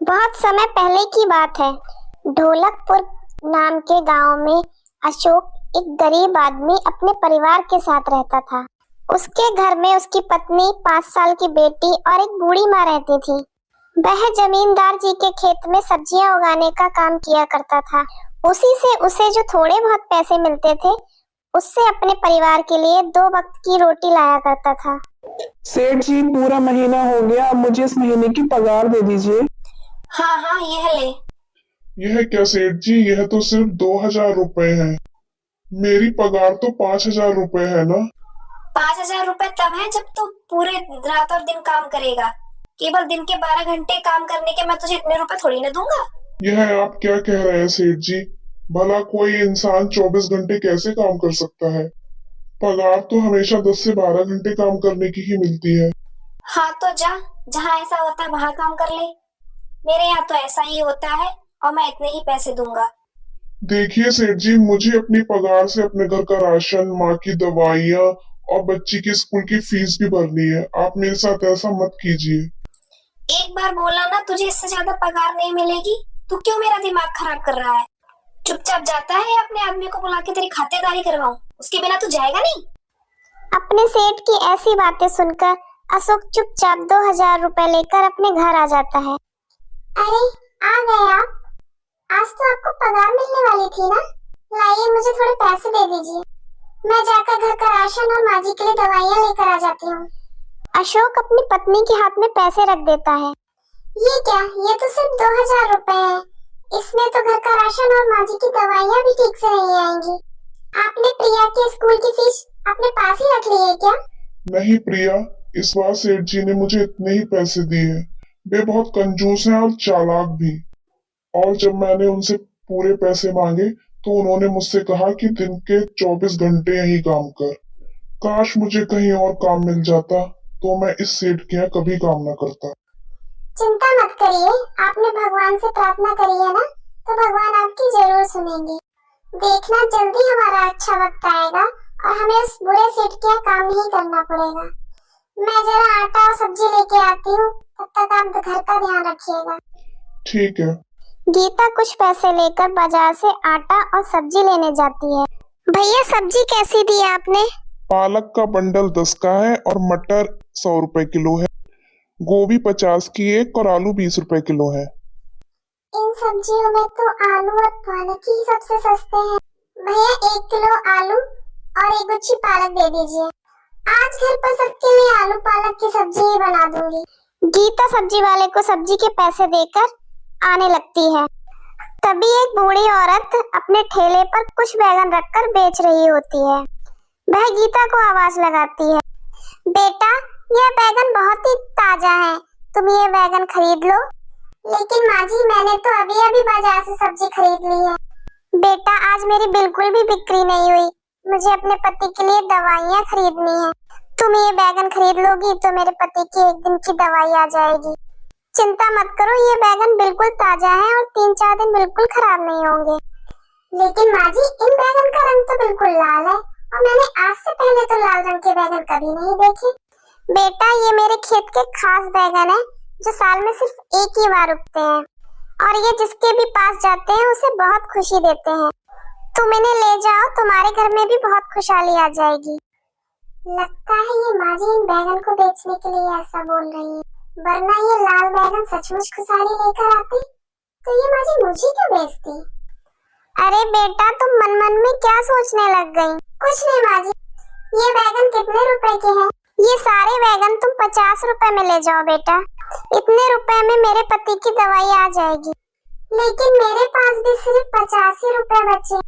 बहुत समय पहले की बात है। ढोलकपुर नाम के गांव में अशोक एक गरीब आदमी अपने परिवार के साथ रहता था। उसके घर में उसकी पत्नी, 5 साल की बेटी और एक बूढ़ी माँ रहती थी। वह जमींदार जी के खेत में सब्जियां उगाने का काम किया करता था। उसी से उसे जो थोड़े बहुत पैसे मिलते थे, उससे अपने परिवार के लिए 2 वक्त की रोटी लाया करता था। सेठ जी, पूरा महीना हो गया, अब मुझे इस महीने की पगार दे दीजिए। हाँ हाँ, यह ले। यह क्या सेठ जी, यह तो सिर्फ 2,000 रुपए है। मेरी पगार तो 5,000 रुपए है ना। 5,000 रुपए तब है जब तू पूरे रात और दिन काम करेगा। केवल दिन के 12 घंटे काम करने के मैं तुझे इतने रुपए थोड़ी ना दूंगा। यह आप क्या कह रहे हैं सेठ जी? भला कोई इंसान 24 घंटे कैसे काम कर सकता है? पगार तो हमेशा 10 से 12 घंटे काम करने की ही मिलती है। हाँ तो जा, जहाँ ऐसा होता है वहां काम कर ले। मेरे यहाँ तो ऐसा ही होता है और मैं इतने ही पैसे दूंगा। देखिए सेठ जी, मुझे अपनी पगार से अपने घर का राशन, माँ की दवाइयाँ और बच्ची की स्कूल की फीस भी भरनी है। आप मेरे साथ ऐसा मत कीजिए। एक बार बोला ना, तुझे इससे ज्यादा पगार नहीं मिलेगी। तू क्यों मेरा दिमाग खराब कर रहा है? चुपचाप जाता है, अपने आदमी को बुला के तेरी खातिरदारी करवाऊं, उसके बिना तू जाएगा नहीं। अपने सेठ की ऐसी बातें सुनकर अशोक चुपचाप 2,000 रुपए लेकर अपने घर आ जाता है। अरे, आ गए आप? आज तो आपको पगार मिलने वाली थी ना? लाइए, मुझे थोड़े पैसे दे दीजिए। मैं जाकर घर का राशन और माँ जी के लिए दवाइयाँ लेकर आ जाती हूँ। अशोक अपनी पत्नी के हाथ में पैसे रख देता है। ये क्या? ये तो सिर्फ 2,000 रुपए है। इसमें तो घर का राशन और माँ जी की दवाइयाँ भी ठीक से नहीं आएंगी। आपने प्रिया के स्कूल की फीस अपने पास ही रख ली है क्या? नहीं प्रिया, इस बार सेठ जी ने मुझे इतने ही पैसे दिए। वे बहुत कंजूस हैं और चालाक भी। और जब मैंने उनसे पूरे पैसे मांगे तो उन्होंने मुझसे कहा कि दिन के 24 घंटे यही काम कर। काश मुझे कहीं और काम मिल जाता तो मैं इस सेठ के यहाँ कभी काम न करता। चिंता मत करिए, आपने भगवान से प्रार्थना करी है ना, तो भगवान आपकी जरूर सुनेंगे। देखना, जल्दी हमारा अच्छा वक्त आएगा और हमें उस बुरे सेठ के यहाँ काम नहीं करना पड़ेगा। मैं जरा आटा और सब्जी लेके आती हूँ, तब तक आप घर का ध्यान रखिएगा। ठीक है। गीता कुछ पैसे लेकर बाजार से आटा और सब्जी लेने जाती है। भैया, सब्जी कैसी दी आपने? पालक का बंडल 10 का है और मटर 100 रुपए किलो है। गोभी 50 की एक और आलू 20 रुपए किलो है। इन सब्जियों में तो आलू और पालक ही सबसे सस्ते हैं। भैया, 1 किलो आलू और एक गुच्छी पालक दे दीजिए। आज घर पर सबके लिए आलू पालक की सब्जी ही बना दूंगी। गीता सब्जी वाले को सब्जी के पैसे देकर आने लगती है। तभी एक बूढ़ी औरत अपने ठेले पर कुछ बैगन रखकर बेच रही होती है। वह गीता को आवाज लगाती है, बेटा, यह बैगन बहुत ही ताजा है, तुम ये बैगन खरीद लो। लेकिन माँ जी, मैंने तो अभी अभी बाजार से सब्जी खरीद ली है। बेटा, आज मेरी बिल्कुल भी बिक्री नहीं हुई। मुझे अपने पति के लिए दवाइयाँ खरीदनी है। तुम ये बैगन खरीद लोगी तो मेरे पति की एक दिन की दवाई आ जाएगी। चिंता मत करो, ये बैगन बिल्कुल ताजा है और 3-4 दिन बिल्कुल खराब नहीं होंगे। लेकिन माँ जी, इन बैगन का रंग तो बिल्कुल लाल है और मैंने आज से पहले तो लाल रंग के बैगन कभी नहीं देखे। बेटा, ये मेरे खेत के खास बैगन है जो साल में सिर्फ एक ही बार उगते हैं और ये जिसके भी पास जाते हैं उसे बहुत खुशी देते हैं। तुम इन्हें ले जाओ, तुम्हारे घर में भी बहुत खुशहाली आ जाएगी। लगता है ये माँ जी इन बैगन को बेचने के लिए ऐसा बोल रही है, वरना ये लाल बैगन सचमुच खुशहाली लेकर आते तो ये माँ जी मुझे क्यों बेचती? अरे बेटा, तुम मन मन में क्या सोचने लग गई? कुछ नहीं माँ जी। ये बैगन कितने रुपए के हैं? ये सारे बैगन तुम 50 रुपए में ले जाओ बेटा। इतने रुपए में मेरे पति की दवाई आ जाएगी। लेकिन मेरे पास भी सिर्फ 85 रुपए बचे।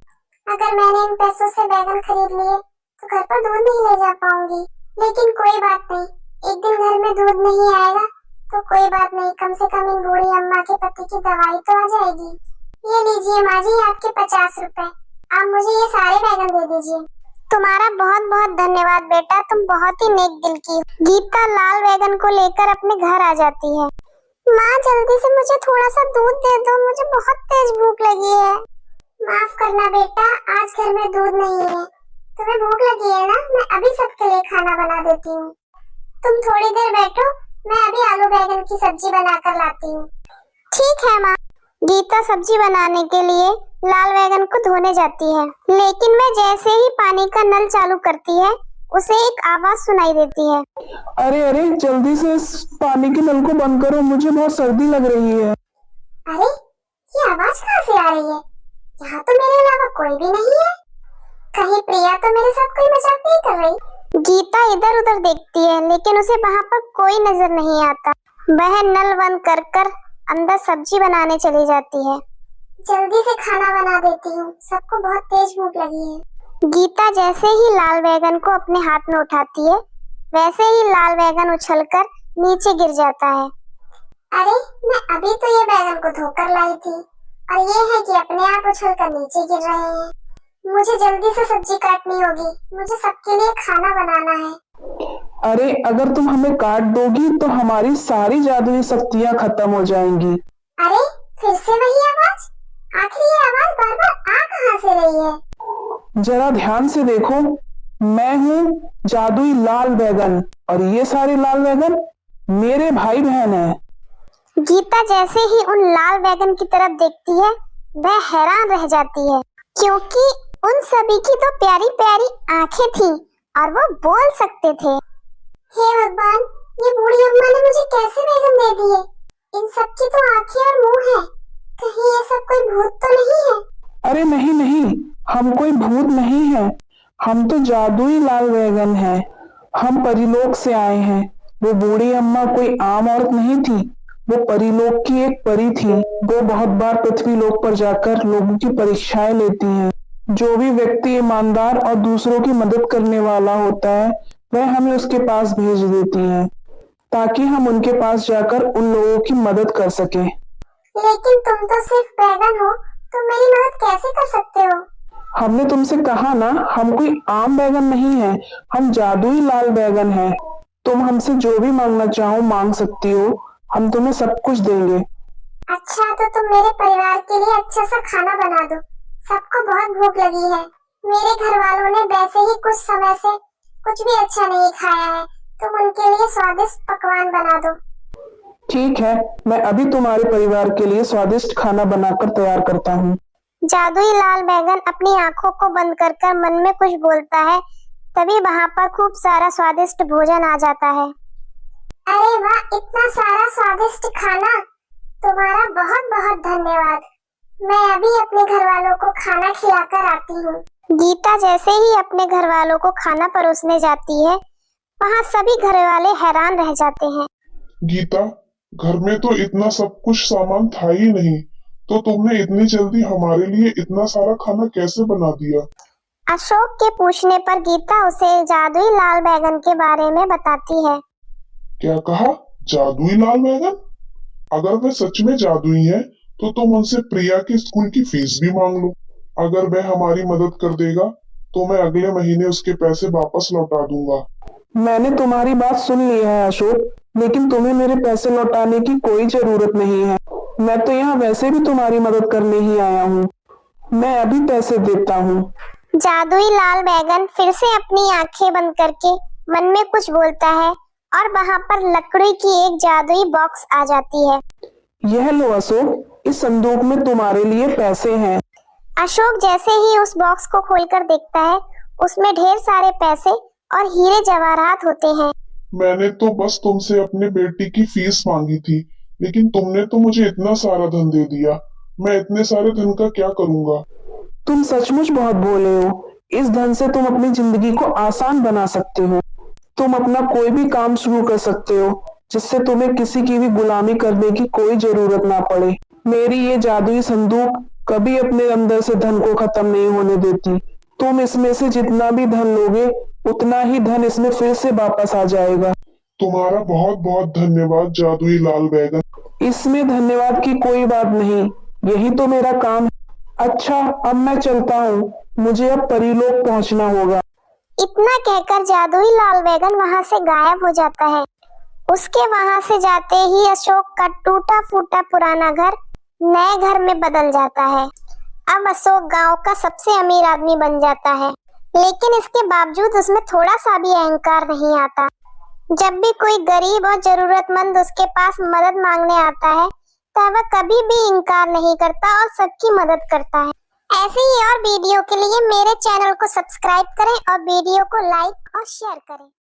अगर मैंने इन पैसों से बैगन खरीद लिए तो घर पर दूध नहीं ले जा पाऊंगी। लेकिन कोई बात नहीं, एक दिन घर में दूध नहीं आएगा तो कोई बात नहीं, कम से कम इन बूढ़ी अम्मा के पति की दवाई तो आ जाएगी। ये लीजिए माँ जी, आपके 50 रुपए। आप मुझे ये सारे बैगन दे दीजिए। तुम्हारा बहुत बहुत धन्यवाद बेटा, तुम बहुत ही नेक दिल की। गीता लाल बैगन को लेकर अपने घर आ जाती है। माँ, जल्दी से मुझे थोड़ा सा दूध दे दो, मुझे बहुत तेज भूख लगी है। माफ करना बेटा, आज घर में दूध नहीं है। तुम्हें भूख लगी है ना? मैं अभी सबके लिए खाना बना देती हूँ। तुम थोड़ी देर बैठो, मैं अभी आलू बैगन की सब्जी बनाकर लाती हूँ। ठीक है माँ। गीता सब्जी बनाने के लिए लाल बैगन को धोने जाती है, लेकिन वह जैसे ही पानी का नल चालू करती है उसे एक आवाज सुनाई देती है। अरे अरे, जल्दी से इस पानी के नल को बंद करो, मुझे बहुत सर्दी लग रही है। अरे ये आवाज कहाँ से आ रही है? यहाँ तो मेरे अलावा कोई भी नहीं है। कहीं प्रिया तो मेरे साथ कोई मजाक नहीं कर रही? गीता इधर उधर देखती है, लेकिन उसे वहाँ पर कोई नजर नहीं आता। वह नल बंद कर कर अंदर सब्जी बनाने चली जाती है। जल्दी से खाना बना देती हूँ, सबको बहुत तेज भूख लगी है। गीता जैसे ही लाल बैगन को अपने हाथ में उठाती है, वैसे ही लाल बैगन उछलकर नीचे गिर जाता है। अरे मैं अभी तो ये बैगन को धोकर लाई थी, और ये है कि अपने आप उछलकर नीचे गिर रहे हैं। मुझे जल्दी से सब्जी काटनी होगी, मुझे सबके लिए खाना बनाना है। अरे अगर तुम हमें काट दोगी तो हमारी सारी जादुई शक्तियाँ खत्म हो जाएंगी। अरे फिर से वही आवाज? आखिर ये आवाज बार बार आ कहाँ से रही है? जरा ध्यान से देखो, मैं हूँ जादुई लाल बैगन, और ये सारे लाल बैगन मेरे भाई बहन हैं। गीता जैसे ही उन लाल बैगन की तरफ देखती है, वह हैरान रह जाती है, क्योंकि उन सभी की तो प्यारी प्यारी आंखें थी और वो बोल सकते थे। हे भगवान, ये बूढ़ी अम्मा ने मुझे कैसे बैगन दे दिए? इन सब की तो आंखें और मुंह है, कहीं ये सब कोई भूत तो नहीं है? अरे नहीं नहीं, हम कोई भूत नहीं है, हम तो जादुई लाल बैगन हैं। हम परिलोक से आए हैं। वो बूढ़ी अम्मा कोई आम औरत नहीं थी, वो परिलोक की एक परी थी। वो बहुत बार पृथ्वी लोक पर जाकर लोगों की परीक्षाएं लेती हैं। जो भी व्यक्ति ईमानदार और दूसरों की मदद करने वाला होता है, वह हमें उसके पास भेज देती हैं, ताकि हम उनके पास जाकर उन लोगों की मदद कर सकें। लेकिन तुम तो सिर्फ बैगन हो, तुम मेरी मदद कैसे कर सकते हो? हमने तुमसे कहा ना, हम कोई आम बैगन नहीं है, हम जादुई लाल बैगन हैं। तुम हमसे जो भी मांगना चाहो मांग सकती हो, हम तुम्हें सब कुछ देंगे। अच्छा, तो तुम मेरे परिवार के लिए अच्छा सा खाना बना दो, सबको बहुत भूख लगी है। मेरे घर वालों ने वैसे ही कुछ समय से कुछ भी अच्छा नहीं खाया है, तुम उनके लिए स्वादिष्ट पकवान बना दो। ठीक है, मैं अभी तुम्हारे परिवार के लिए स्वादिष्ट खाना बनाकर तैयार करता हूँ। जादुई लाल बैगन अपनी आंखों को बंद कर मन में कुछ बोलता है, तभी वहाँ पर खूब सारा स्वादिष्ट भोजन आ जाता है। अरे वाह, इतना सारा स्वादिष्ट खाना! तुम्हारा बहुत बहुत धन्यवाद। मैं अभी अपने घर वालों को खाना खिलाकर आती हूँ। गीता जैसे ही अपने घर वालों को खाना परोसने जाती है, वहाँ सभी घर वाले हैरान रह जाते हैं। गीता, घर में तो इतना सब कुछ सामान था ही नहीं, तो तुमने इतनी जल्दी हमारे लिए इतना सारा खाना कैसे बना दिया? अशोक के पूछने पर गीता उसे जादुई लाल बैगन के बारे में बताती है। क्या कहा? जादुई लाल बैगन? अगर वह सच में जादुई है, तो तुम उनसे प्रिया की स्कूल की फीस भी मांग लो। अगर वह हमारी मदद कर देगा, तो मैं अगले महीने उसके पैसे वापस लौटा दूंगा। मैंने तुम्हारी बात सुन ली है अशोक, लेकिन तुम्हें मेरे पैसे लौटाने की कोई जरूरत नहीं है। मैं तो यहाँ वैसे भी तुम्हारी मदद करने ही आया हूँ। मैं अभी पैसे देता हूँ। जादुई लाल बैगन फिर से अपनी आंखें बंद करके मन में कुछ बोलता है, और वहाँ पर लकड़ी की एक जादुई बॉक्स आ जाती है। यह लो अशोक, इस संदूक में तुम्हारे लिए पैसे हैं। अशोक जैसे ही उस बॉक्स को खोलकर देखता है, उसमें ढेर सारे पैसे और हीरे जवाहरात होते हैं। मैंने तो बस तुमसे अपने बेटी की फीस मांगी थी, लेकिन तुमने तो मुझे इतना सारा धन दे दिया। मैं इतने सारे धन का क्या करूँगा? तुम सचमुच बहुत भोले हो। इस धन से तुम अपनी जिंदगी को आसान बना सकते हो। तुम अपना कोई भी काम शुरू कर सकते हो, जिससे तुम्हें किसी की भी गुलामी करने की कोई जरूरत ना पड़े। मेरी ये जादुई संदूक कभी अपने अंदर से धन को खत्म नहीं होने देती। तुम इसमें से जितना भी धन लोगे, उतना ही धन इसमें फिर से वापस आ जाएगा। तुम्हारा बहुत बहुत धन्यवाद जादुई लाल बैगन। इसमें धन्यवाद की कोई बात नहीं, यही तो मेरा काम है। अच्छा, अब मैं चलता हूँ, मुझे अब परीलोक पहुँचना होगा। इतना कहकर जादुई लाल बैगन वहाँ से गायब हो जाता है। उसके वहाँ से जाते ही अशोक का टूटा फूटा पुराना घर नए घर में बदल जाता है। अब अशोक गांव का सबसे अमीर आदमी बन जाता है, लेकिन इसके बावजूद उसमें थोड़ा सा भी अहंकार नहीं आता। जब भी कोई गरीब और जरूरतमंद उसके पास मदद मांगने आता है, है वह कभी भी इनकार नहीं करता और सबकी मदद करता है। ऐसे ही और वीडियो के लिए मेरे चैनल को सब्सक्राइब करें और वीडियो को लाइक और शेयर करें।